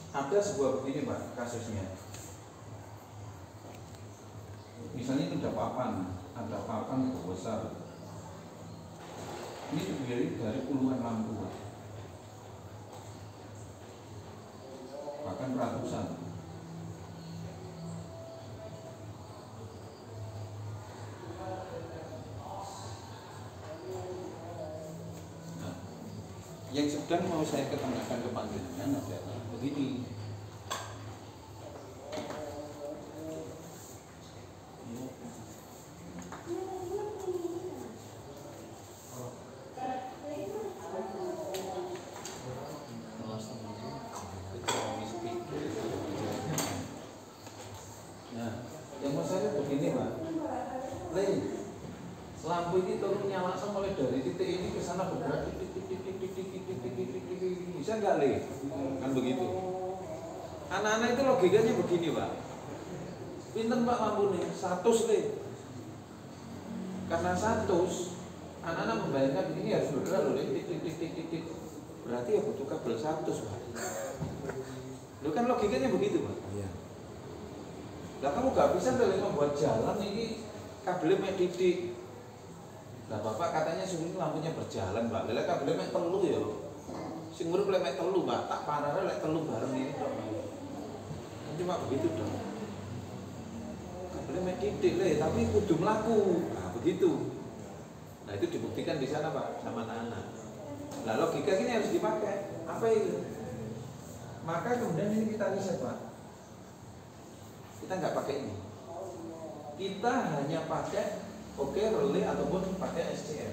Ada sebuah begini Pak kasusnya. Misalnya itu ada papan besar. Ini terdiri dari puluhan lampu, bahkan ratusan. Nah, yang sedang mau saya ketemukan ke panjenengan adalah begini. Lampu ini tolong nyalakan mulai dari titik ini ke sana bergerak bisa nggak Le? Kan begitu. Anak-anak itu logikanya begini Pak. Pinten Pak lampu nih? 100 Le. Karena 100 anak-anak membayangkan ini harus bergerak loh titik. Berarti ya butuh kabel 100 Pak. Lo kan logikanya begitu Pak. Iya. Lah kamu nggak bisa membuat jalan ini kabelnya titik. Nah Bapak katanya sungguh lampunya berjalan Pak. Lha kabelnya mek telu ya. Sing urip lek mek telu Pak, tak parare lek telu bareng ini tok. Kan cuma begitu dong. Kabelnya mek titik le, tapi kudu mlaku. Nah, begitu. Nah, itu dibuktikan di sana Pak sama anak-anak. Nah, logika ini harus dipakai. Apa itu? Maka kemudian ini kita riset Pak. Kita nggak pakai ini. Kita hanya pakai relay ataupun pakai SCR.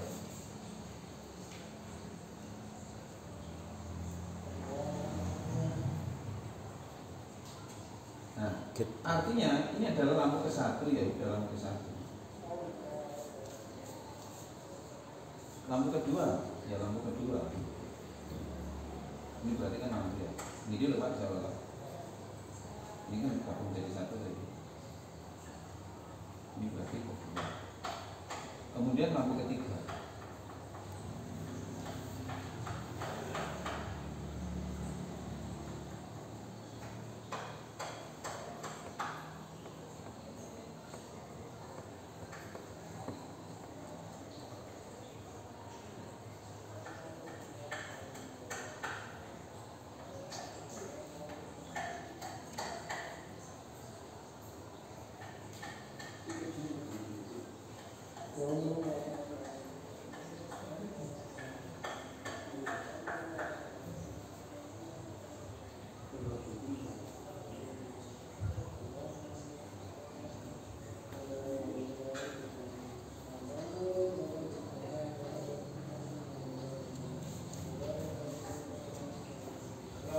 Nah, artinya ini adalah lampu ke-1 ya, udah lampu ke-1. Lampu kedua, ya lampu kedua. Ini berarti kan lampu ya. Ini dia lepas bisa. Ini kan gabung jadi 1 tadi. Ini berarti kedua. Kemudian lampu ketiga.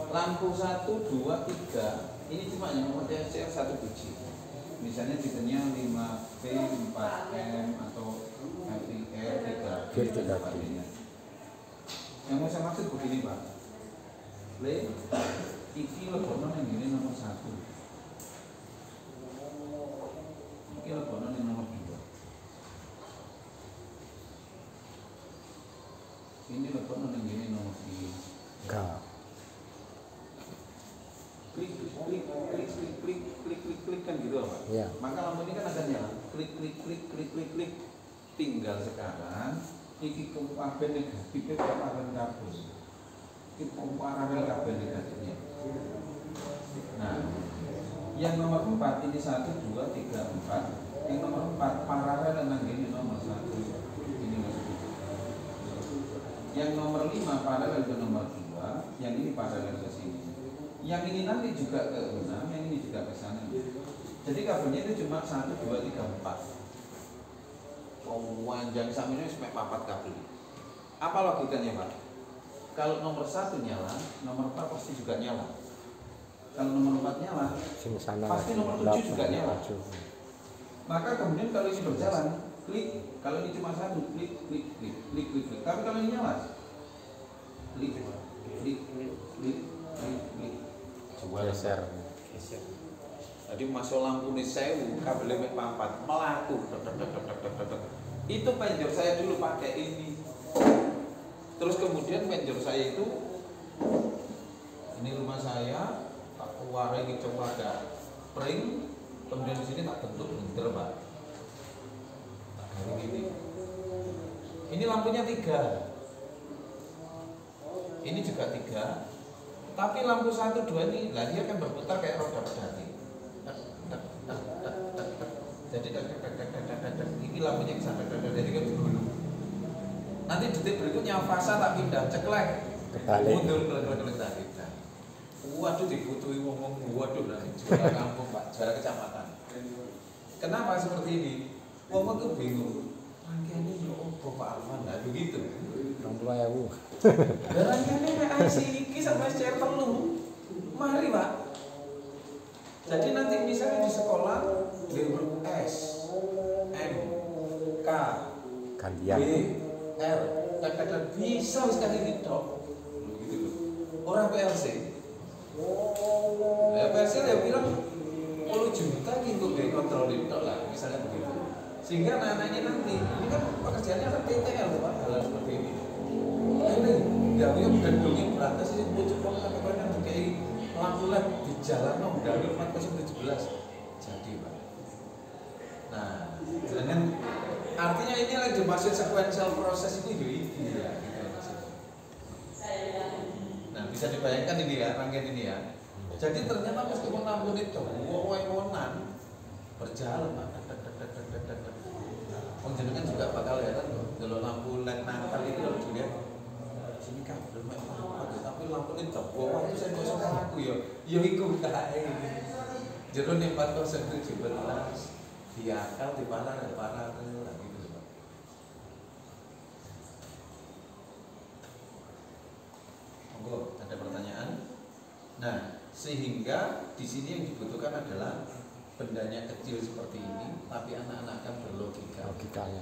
Lampu 1, 2, 3 ini cuma yang nomor TCR 1 biji. Misalnya tipenya 5V, 4M atau FIR 3G dan sebagainya. Yang mau saya maksud begini Pak. Le, iki lebono yang ini nomor 1. Iki lebono yang nomor 2. Ini lebono yang ini nomor 3. Klik kan gitu Pak. Ya. Maka lampu ini kan akan nyala. Klik. Tinggal sekarang iki kabel negatifnya paralel kabel. Iki paralel kabel negatifnya. Nah, yang nomor 4 ini 1, 2, 3, 4. Yang nomor 4 paralel dengan ini nomor 1. Ini maksudnya. Yang nomor 5 paralel ke nomor 2. Yang ini paralel ke sini. Yang ini nanti juga ke 6, yang ini juga ke sana. Jadi kabelnya itu cuma 1, 2, 3, 4. Panjang samanya sampai 4 kabel. Apa logikanya Pak? Kalau nomor 1 nyala, nomor 4 pasti juga nyala. Kalau nomor 4 nyala, pasti nomor 7 juga nyala. Maka kemudian kalau ini berjalan, klik. Kalau ini cuma 1, klik. Tapi kalau ini nyala, klik. Coba geser. Jadi masuk lampu nih 1000, kabel mek 4 melaku. Itu penjor saya dulu pakai ini. Terus kemudian penjor saya itu ini rumah saya, warna ini coba agak pring, kemudian di sini tak bentuk bunder Pak. Tak garing ini. Ini lampunya 3. Ini juga 3. Tapi lampu 1, 2 ini, lah dia kan berputar kayak roda pedati. Jadi ini lampunya ke sana, jadi kan bergulung. Nanti detik berikutnya fasa tak pindah, ceklek, mundur kelek tadi. Waduh dibutuhi ngomong, waduh nanti juara kampung Pak, juara kecamatan. Kenapa seperti ini? Ngomong tuh bingung. Rangkaiannya ya opo Pak Arman, nah begitu. 20.000. Rangkaiannya PIC ini sampai SCR telu. Mari Pak. Jadi nanti misalnya di sekolah di huruf S, M, K, Gantian. B, R, dan bisa sekali ini dok. Begitu loh. Orang PLC. Ya PLC dia bilang 10 juta gitu deh kontrolin dok lah, misalnya begitu. Sehingga anak-anaknya nanti, ini kan pekerjaannya ada PTL Pak, hal seperti ini. Ini nggak punya gedungnya berata sih, pucuk apa yang kayak lampu led di jalan Dalil 4017 jadi Pak. Nah, dengan artinya ini lagi dimaksud sequential proses itu ya, gitu maksudnya. Nah, bisa dibayangkan ini ya, rangkaian ini ya. Jadi ternyata meskipun lampu itu wonan berjalan Pak. Jenengan juga bakal heran loh, kalau lampu led Natal ini kalau dilihat sini kan belum apa, tapi lampu ini wah itu saya nggak suka aku ya ikut kayak ini. Jeruk nih 4017 diakal di parah gitu Pak. Monggo ada pertanyaan? Nah, sehingga di sini yang dibutuhkan adalah bendanya kecil seperti ini, tapi anak-anak akan berlogika. Logikanya.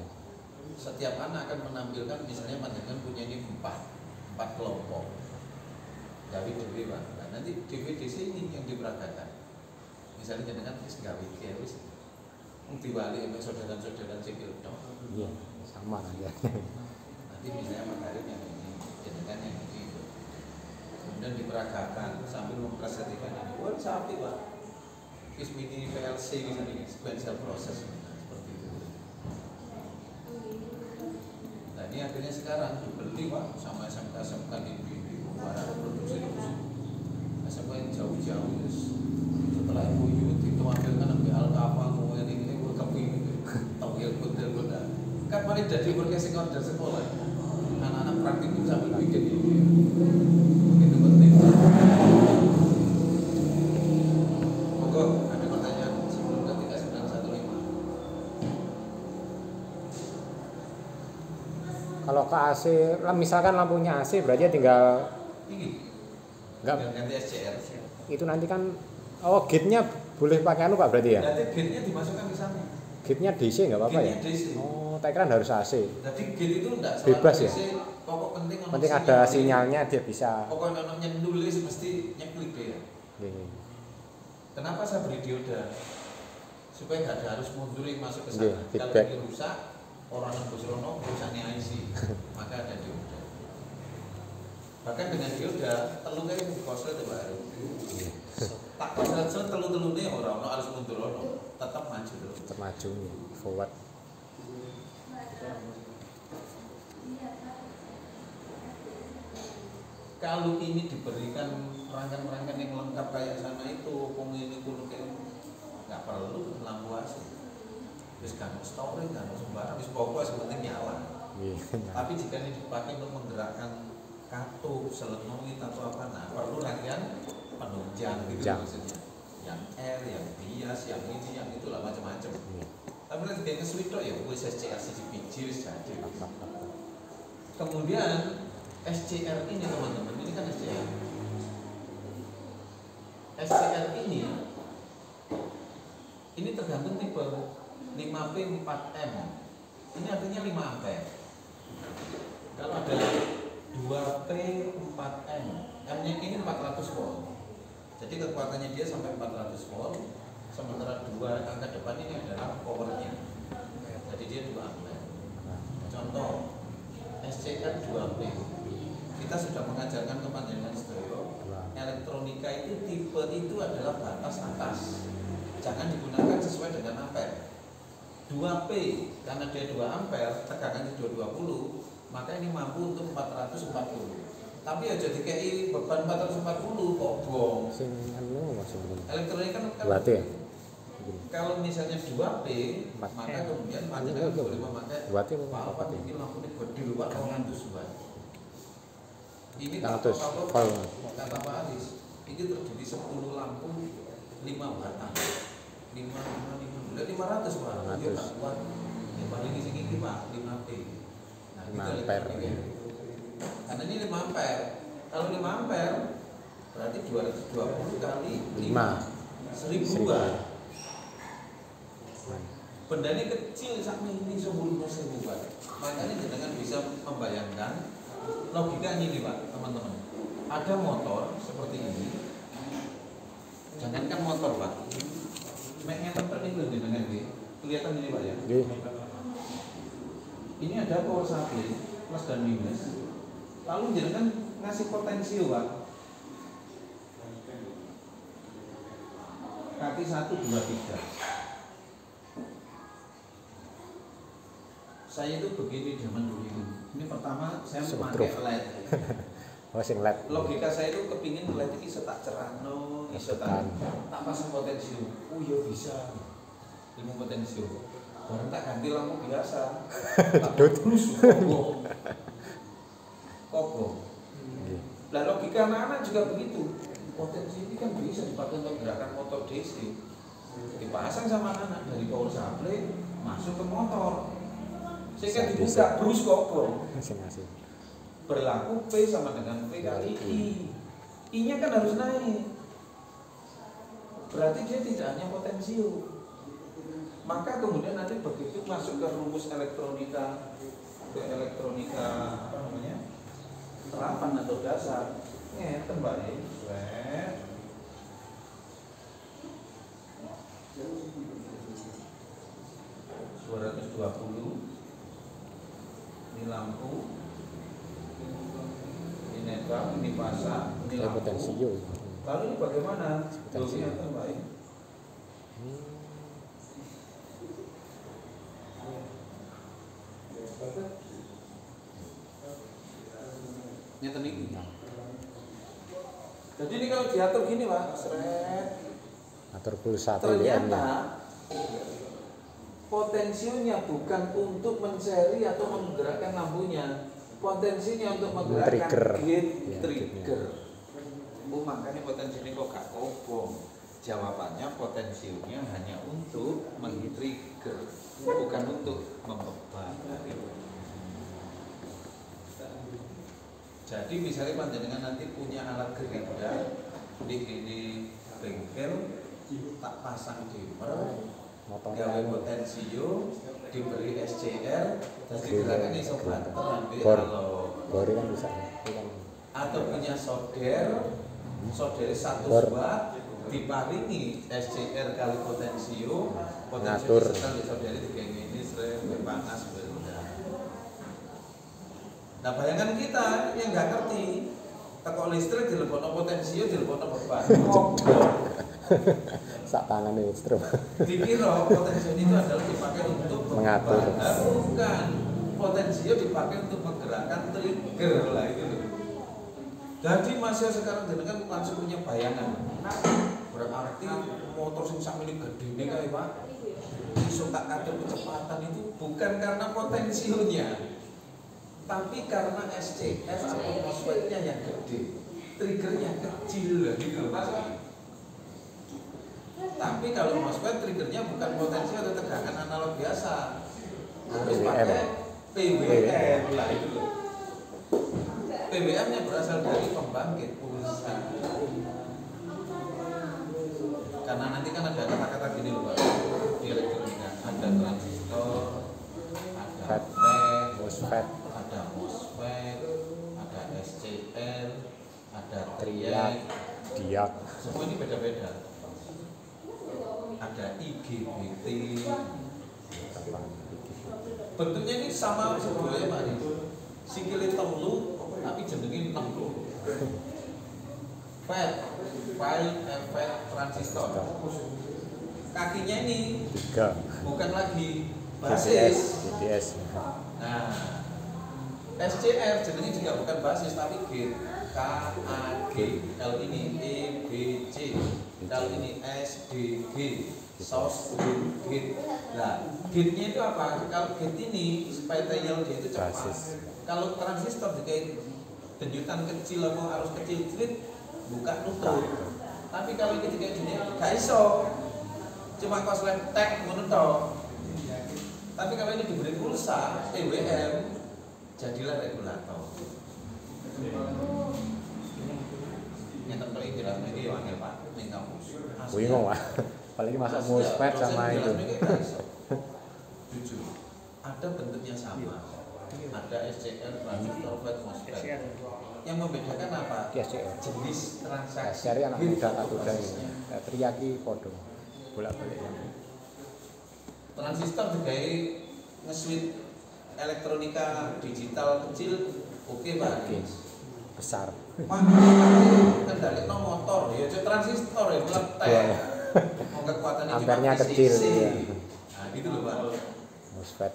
Setiap anak akan menampilkan, misalnya panjangan punya ini 4 kelompok. Gawi dewi Pak. Nah, nanti DVDC ini yang diperagakan. Misalnya jenengan wis gawe iki wis diwali mek saudara-saudara cekil tok. Iya, sama aja. Nanti misalnya materi yang ini, jenengan yang ini. Kemudian diperagakan sambil mempresentasikan ini. Wah, sapi Pak. Is mini PLC misalnya sequential proses seperti itu. Nah ini akhirnya sekarang dibeli Pak sama SMK di para produksi SMK yang jauh-jauh setelah MOU itu ambilkan ambil Alkafa kemudian ini keping tauhil bunda kan paling jadi berkasih order sekolah anak-anak praktikum sambil bikin ini itu penting. Ada pertanyaan sebelum ke 3915. Kalau ke AC, misalkan lampunya AC berarti tinggal Ini enggak ganti SCR. itu nanti kan gate-nya boleh pakai anu Pak berarti ya? Nanti gate-nya dimasukkan ke sana. Gate-nya DC enggak apa-apa ya? Gate-nya DC. Oh, tak kira harus AC. Jadi gate itu enggak selalu Bebas ya? DC, pokok penting Penting ada sinyalnya dia bisa. Pokoknya namanya nulis mesti nyeklik ya. Nggih. Kenapa saya beri dioda? Supaya nggak ada harus mundurin masuk ke sana. Nggih, Kalau feedback. ini rusak, orang yang Busrono rusaknya IC, maka ada dioda. Bahkan dengan dioda, telurnya itu koslet ya Pak Heru. Tak koslet telur-telurnya orang harus mundur tetap maju terus. Tetap maju forward. Kalau ini diberikan rangkaian-rangkaian yang lengkap kayak sana itu, ini kuno nggak perlu lampu AC. Terus kan story kan sembarang, terus pokoknya seperti nyala. Tapi jika ini dipakai untuk menggerakkan katup, selenoid atau apa, nah perlu rangkaian penunjang gitu maksudnya. Yang R, yang bias, yang ini, yang itulah macam-macam. Tapi nanti dia nge-switch ya, gue SCR CCPG jadi. Kemudian SCR ini teman-teman, ini kan SCR. SCR ini tergantung tipe 5P 4M. Ini artinya 5 ampere. Kalau ada 2P 4M, M-nya ini 400 volt. Jadi kekuatannya dia sampai 400 volt. Sementara 2 angka depan ini adalah powernya. Jadi dia 2 ampere. Contoh SCR 2P. Kita sudah mengajarkan kepanjangan stereo elektronika itu tipe itu adalah batas atas. Jangan digunakan sesuai dengan ampere. 2P karena dia 2 ampere, tegangannya 220, maka ini mampu untuk 440. Tapi aja dikei beban 440 kobong. Sing anu masuk belum. Elektronika kan Berarti ya? kalau misalnya 2P, maka kemudian panjenengan boleh memakai apa mungkin lampunya gede luar 200 watt. Ini kalau kata Pak Aris, ini terjadi 10 lampu 5 watt. 500 Pak. Iya Pak, kuat. Yang paling isi ini Pak, 5P. Nah, 5 ampere. Karena ini 5 ampere. Kalau 5 ampere berarti 220 kali 5 1000 watt. Benda ini kecil sampai ini 10.000 watt. Makanya jenengan bisa membayangkan logikanya ini Pak, teman-teman. Ada motor seperti ini. Jangankan motor Pak. Mek ngeten ini lho jenengan iki. Kelihatan ini Pak ya. Ini ada power supply plus dan minus. Lalu jenengan ngasih potensi Pak. Kaki 1 2 3. Saya itu begini zaman dulu ini. Ini pertama saya memakai LED. Oh, sing LED. Logika saya itu kepingin LED ini tak cerahno, iso tak pasang potensium. Oh iya bisa. Ilmu potensium. Barang tak ganti lampu biasa. Tak terus kobong. Lah logika anak-anak juga begitu. Potensi ini kan bisa dipakai untuk gerakan motor DC. Dipasang sama anak dari power supply masuk ke motor. Sehingga dibuka terus kobong. Masing-masing. Berlaku P sama dengan P kali I. I-nya kan harus naik. Berarti dia tidak hanya potensium. Maka kemudian nanti begitu masuk ke rumus elektronika, apa namanya, terapan atau dasar, ngeten Mbak ya. 220. Ini lampu, ini netral, ini pasang, ini lampu. Potensium. Lalu ini bagaimana? Potensium baik. Nyata nih. Jadi ini kalau diatur gini Pak, seret. Atur pulsa ternyata potensinya bukan untuk men-seri atau menggerakkan lampunya, potensinya untuk menggerakkan gate trigger. Makanya potensi ini kok gak kobong. Jawabannya potensinya hanya untuk men-trigger, bukan untuk membeban. Jadi misalnya panjenengan nanti punya alat gerinda di ini bengkel, tak pasang dimmer, gawe potensio, diberi SCR, jadi gerakan iso banter ambil bor kan bisa. Atau punya solder 1 watt diparingi SCR kali potensio, potensio setel solder itu kayak gini, sering panas berendah. Nah bayangan kita yang nggak ngerti, teko listrik dilebokno potensio, dilebokno beban. Sak tangan listrik. Dikira potensio itu adalah dipakai untuk mengatur. Bukan, potensio dipakai untuk menggerakkan trigger lah itu. Jadi masih sekarang jenengan langsung punya bayangan. Berarti motor sing sak milik gede kae Pak. Iso tak atur kecepatan itu bukan karena potensionya, tapi karena SCR atau MOSFET-nya yang gede, triggernya kecil gitu Mas. Tapi kalau MOSFET triggernya bukan potensi atau tegangan analog biasa, harus pakai PWM lah itu loh. PWM-nya berasal dari pembangkit pulsa. Karena nanti kan ada kata-kata gini loh Pak di elektronika, ada transistor, ada MOSFET, ada MOSFET, ada SCR, ada triac, diak. Semua ini beda-beda. Ada IGBT. Bentuknya ini sama sebetulnya Pak. Sikile telu tapi jenenge 60. FET, file effect transistor. Kakinya ini 3 bukan lagi GDS. basis. Nah, SCR jenisnya juga bukan basis tapi gate. KAG. Kalau ini EBC. Kalau ini SDG. Source gate. Nah, gate-nya itu apa? Kalau gate ini supaya tail dia itu cepat. Basis. Kalau transistor juga denyutan kecil atau arus kecil cerit buka tutup. Tapi kalau ini tidak jenis gak iso. Cuma korslet tek ngono tok. Tapi kalau ini diberi pulsa EWM jadilah regulator. Nyata paling jelas ini wangi Pak ning kampus. Bingung Pak. Apalagi masa MOSFET sama itu. Jujur, ada bentuknya sama. Ada SCR, transistor, FET, MOSFET. Yang membedakan apa? SCR. Jenis transaksi. SCR anak muda katuda ini. Triaki podo. Bolak-balik yang transistor juga nge-switch elektronika digital kecil oke Pak. besar. Pak, kendali motor ya transistor ya meletek. Mau kekuatannya ampernya kecil ya. Nah, gitu loh Pak. MOSFET.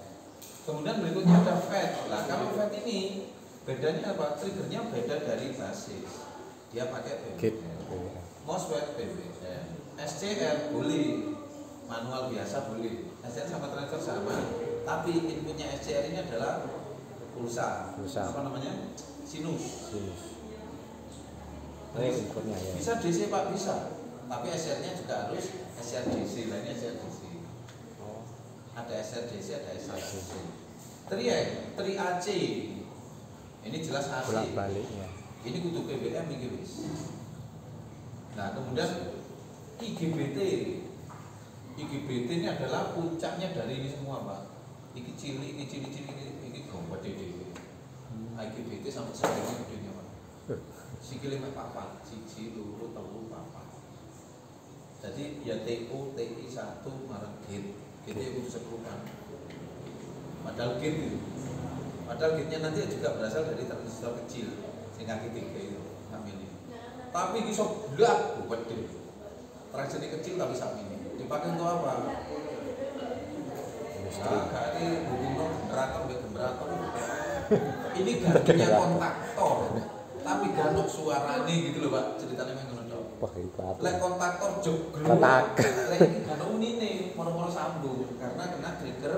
Kemudian berikutnya ada FET. Nah, kalau FET ini bedanya apa? Triggernya beda dari basis. Dia pakai Gate. MOSFET PWM. SCR boleh, manual biasa boleh. SCR sama transistor sama, tapi inputnya SCR ini adalah pulsa. Apa namanya? Sinus. Ini inputnya ya. Bisa DC Pak, bisa. Tapi SCR-nya juga harus SCR DC, lainnya SCR DC. Oh. Ada SCR DC, ada SCR DC. Tri AC. Ini jelas AC. Bolak-balik ya. Ini kudu PWM iki wis. Nah, kemudian IGBT. IGBT ini adalah puncaknya dari ini semua, Pak. Iki cili, iki gombat dede. IGBT sampai segini gedenya, Pak. Sikile mek papat, siji, loro, telu, papat. Jadi ya TO, TI 1 marang gate. Gate itu sepuluhan. Padahal gate-nya nanti juga berasal dari transistor kecil, sing kaki 3 itu, ini. Tapi iso blak gede. Transistor kecil tapi sak ini. Dipakai untuk apa? Nah, kali hubungan generator. Ini gantinya kontaktor. Tapi ganuk suarane gitu loh Pak, ceritanya ngono tok. Wah, hebat. Lek kontaktor joglo. Lek iki ganuk unine moro-moro sambung karena kena trigger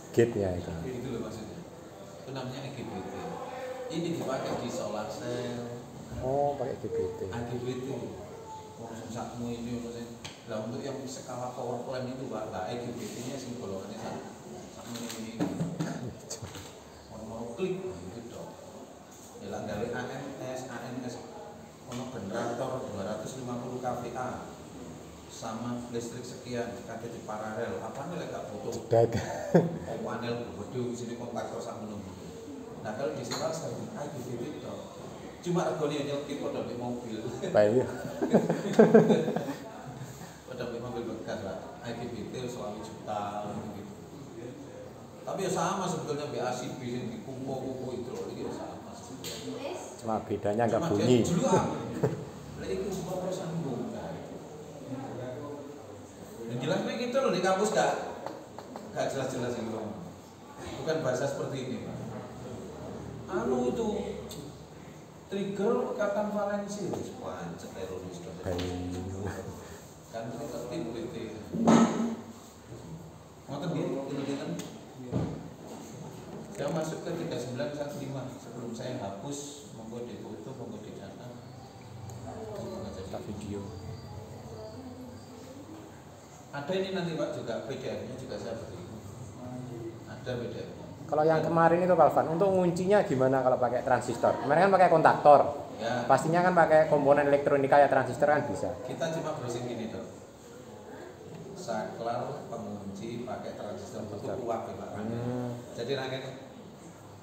Gate-nya itu. gitu loh maksudnya. Itu namanya IGBT. Ini dipakai di solar cell. Oh, pakai IGBT. IGBT. Langsung sakmu ini maksudnya. Lah untuk yang skala power plant itu Pak, lah IGBT-nya sing golongannya sakmu ini. Mau klik gitu dong. Ya lah gawe AMS ono generator 250 kVA sama listrik sekian kate di paralel. Apa nih lek gak butuh? Cedak. Panel gede sini kontaktor sak menunggu. Nah, kalau di sini saya IGBT itu cuma regane nyelkit padha mek mobil. Baik. Padha mek mobil bekas Pak. IGBT 20 juta gitu. Tapi ya sama sebetulnya BACB sing dikumpul-kumpul hidrolik ya sama sebetulnya. Cuma bedanya enggak bunyi. Lek iki supaya sambung. Dan jelas begitu loh di kampus gak jelas-jelas ini loh. Bukan bahasa seperti ini Pak. Anu itu trigger katan valensi pancet teroris dong. Kan tertib BT. Ngoten nggih, kan. Saya masuk ke 3915 sebelum saya hapus monggo di foto, monggo di data. Tak video. Ada ini nanti Pak juga PDF-nya juga saya beri. Ada PDF-nya. Kalau yang kemarin itu Pak Alvan, untuk nguncinya gimana kalau pakai transistor? Kemarin kan pakai kontaktor. Ya. Pastinya kan pakai komponen elektronika ya transistor kan bisa. Kita cuma browsing gini dong. Saklar pengunci pakai transistor bentuk uap ya Pak. Jadi rangkaian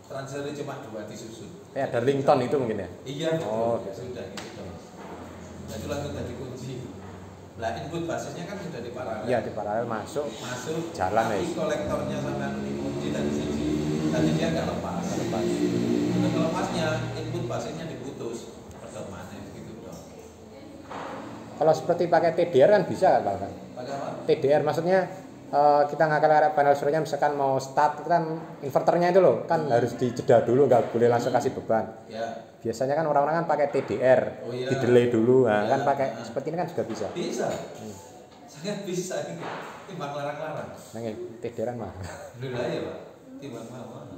transistor cuma 2 disusun. Kayak ada ringtone itu mungkin ya? Iya. Oh, sudah gitu dong. Jadi langsung jadi kunci. Lah input basisnya kan sudah di paralel. Iya, di paralel masuk jalan tapi guys. kolektornya sama dikunci dari sini. Tadi dia nggak lepas. Untuk melepasnya input basisnya diputus. Padahal mana gitu dong. Kalau seperti pakai TDR kan bisa kan Pak? Pakai apa? TDR maksudnya kita ngakal panel surya misalkan mau start itu kan inverternya itu loh kan harus dijeda dulu, nggak boleh langsung kasih beban. Ya. Biasanya kan orang-orang kan pakai TDR, Oh, iya. di delay dulu, nah, Ya, kan pakai seperti ini kan juga bisa. Bisa. Sangat bisa ini. Timbang larang-larang. Nah, TDR kan mah. Dulu aja Pak. Timbang mana?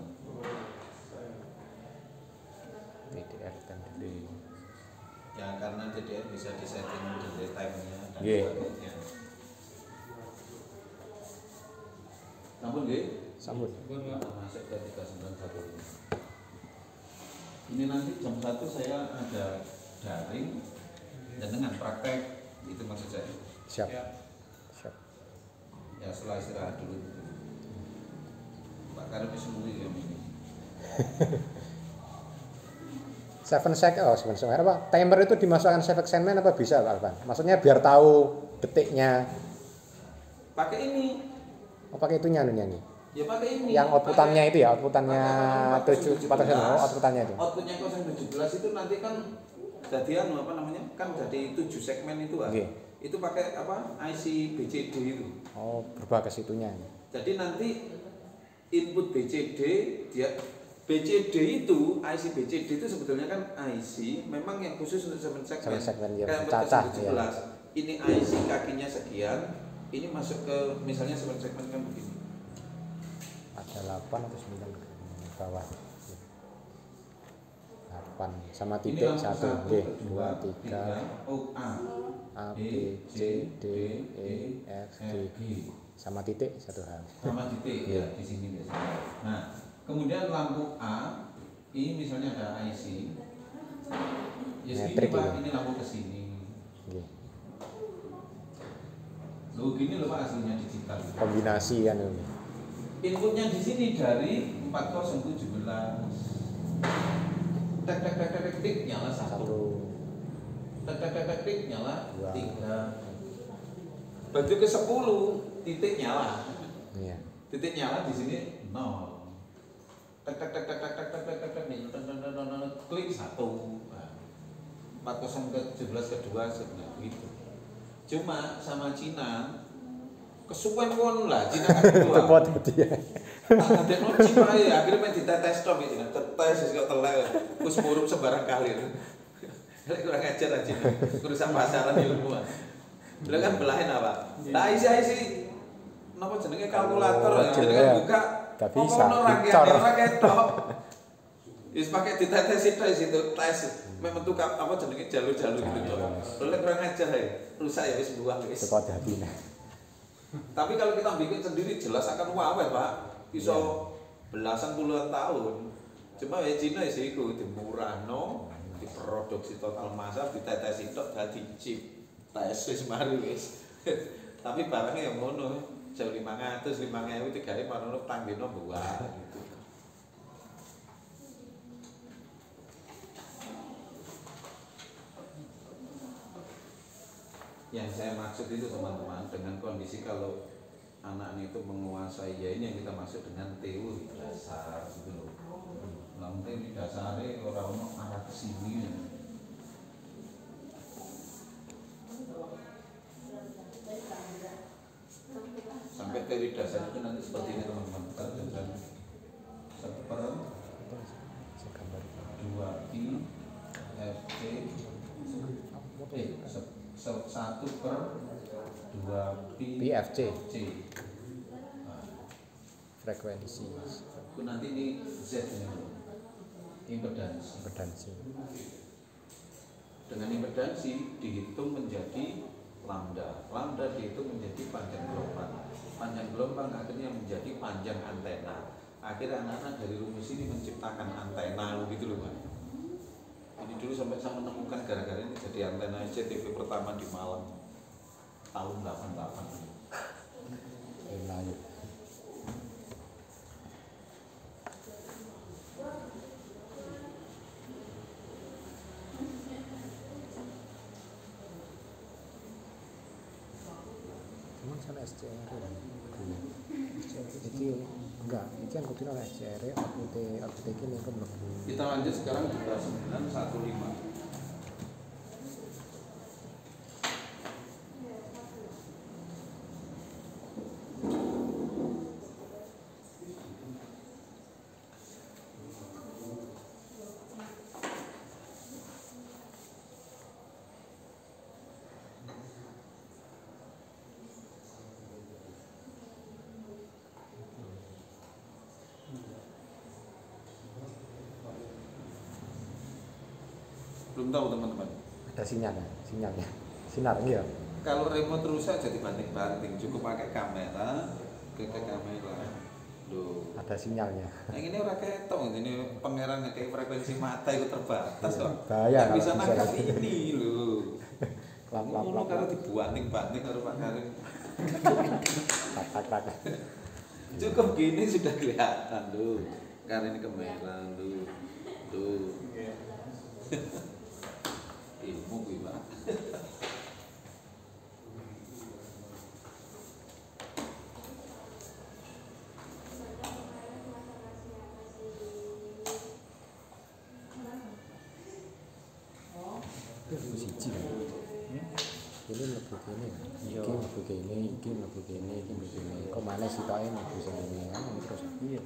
TDR dan delay. Ya karena TDR bisa disetting delay time-nya dan Iya. sebagainya. Sampun nggih? Sambut. Masuk ke 391 ini. Ini nanti jam 1 saya ada daring dan dengan praktek itu maksud saya. Siap. Siap. Ya setelah istirahat dulu. Pak Karim wis nunggu ya ini. 7 second, oh 7 second apa? Timer itu dimasukkan 7 segmen apa bisa Pak Alvan? Maksudnya biar tahu detiknya. Pakai ini. Oh pakai itunya anunya nih. Ya pakai ini. Yang outputannya itu ya, outputannya 7 outputannya itu. Outputnya 017 itu nanti kan jadian apa namanya? Kan jadi 7 segmen itu ah. Oke. Itu pakai apa? IC BCD itu. Oh, berubah ke situnya. Jadi nanti input BCD dia BCD itu IC BCD itu sebetulnya kan IC memang yang khusus untuk 7 segmen. 7 segmen ya, Kayak cacah 17. ya. Ini IC kakinya sekian, ini masuk ke misalnya 7 segmen kan begini. Ada 8 atau 9 ke bawah. 8 sama Ini titik langsung 1, 2, 3, oh A, B, C, D, E, F, G. Sama titik 1 hal. Sama titik ya di sini biasanya. Nah, kemudian lampu A ini misalnya ada IC. Ya segini Metrik Pak, ya. ini lampu ke sini. Oke. Loh gini loh Pak aslinya digital. Kombinasi kan ini. Inputnya di sini dari 4017. Tek tek tek tek tik nyala 1. 1. Tek tek tek tek tik nyala 2. 3. Baju ke 10 titik nyala. Iya. Titik nyala di sini 0. Tek tek tek tek tek tek tek tek tek tek klik 1. 4017 kedua sebenarnya begitu. Cuma sama Cina kesuwen pun lah Cina kan kedua. Tepot dia. Tak ada Cina ya akhirnya main ditetes tok iki Cina. Tetes kok telek. Wis murup sembarang kali. Lek kurang ajar aja Cina. Urusan pasaran ilmuwan. Beliau kan belahin apa? Lah isi napa jenenge kalkulator ya. Jadi kan buka gak bisa. Ora ketok. Wis pakai ditetes itu situ tes. Memang tuh apa jenenge jalur-jalur gitu toh. Lek kurang ajar ya. Rusak ya wis buang wis. Tepot hati. Tapi kalau kita bikin sendiri jelas akan awet Pak. Bisa belasan puluhan tahun. Cuma ya Cina sih iku dimurahno, diproduksi total massal, ditetesi tok dadi chip. Tes wis mari wis. Tapi barangnya yang ngono, 500, 5.000 digawe marono tanggeno buah gitu. Yang saya maksud itu teman-teman dengan kondisi kalau anak itu menguasai ya ini yang kita maksud dengan teori dasar gitu loh. Lalu teori dasarnya orang arah ke sini. Sampai teori dasar itu nanti seperti ini teman-teman. Dan 1/2 I F C 1/2 PFC. C. Frekuensi. Itu nanti ini Z ini impedansi. Dengan impedansi dihitung menjadi lambda. Lambda dihitung menjadi panjang gelombang. Panjang gelombang akhirnya menjadi panjang antena. Akhirnya anak-anak dari rumus ini menciptakan antena gitu loh Pak. Ini dulu sampai saya menemukan gara-gara ini jadi antena CTV pertama di Malang tahun 88. Cuman sana SCR iki enggak, iki kan kudu ana SCR output iki ning mlebu. Kita lanjut sekarang di kelas 915. belum tahu teman-teman. Ada sinyalnya, sinar iya. Kalau remote rusak jadi banting-banting, cukup pakai kamera, ke kamera. Loh. Ada sinyalnya. Yang ini ora ketok, ini pangeran kayak frekuensi mata itu terbatas kok. Bahaya Nggak bisa kalau nangkap bisa. ini loh. Ngono kalau dibanting-banting karo Pak Karim. Tak. Cukup gini sudah kelihatan loh. Karena ini kamera loh. Tuh. Ilmu kuwi, Pak. Siji kan. Ini mlebu kene. Iki mlebu kene, iki mlebu kene, iki mlebu kene. Kok maneh sitoke mlebu sing ngene kan terus. Iya,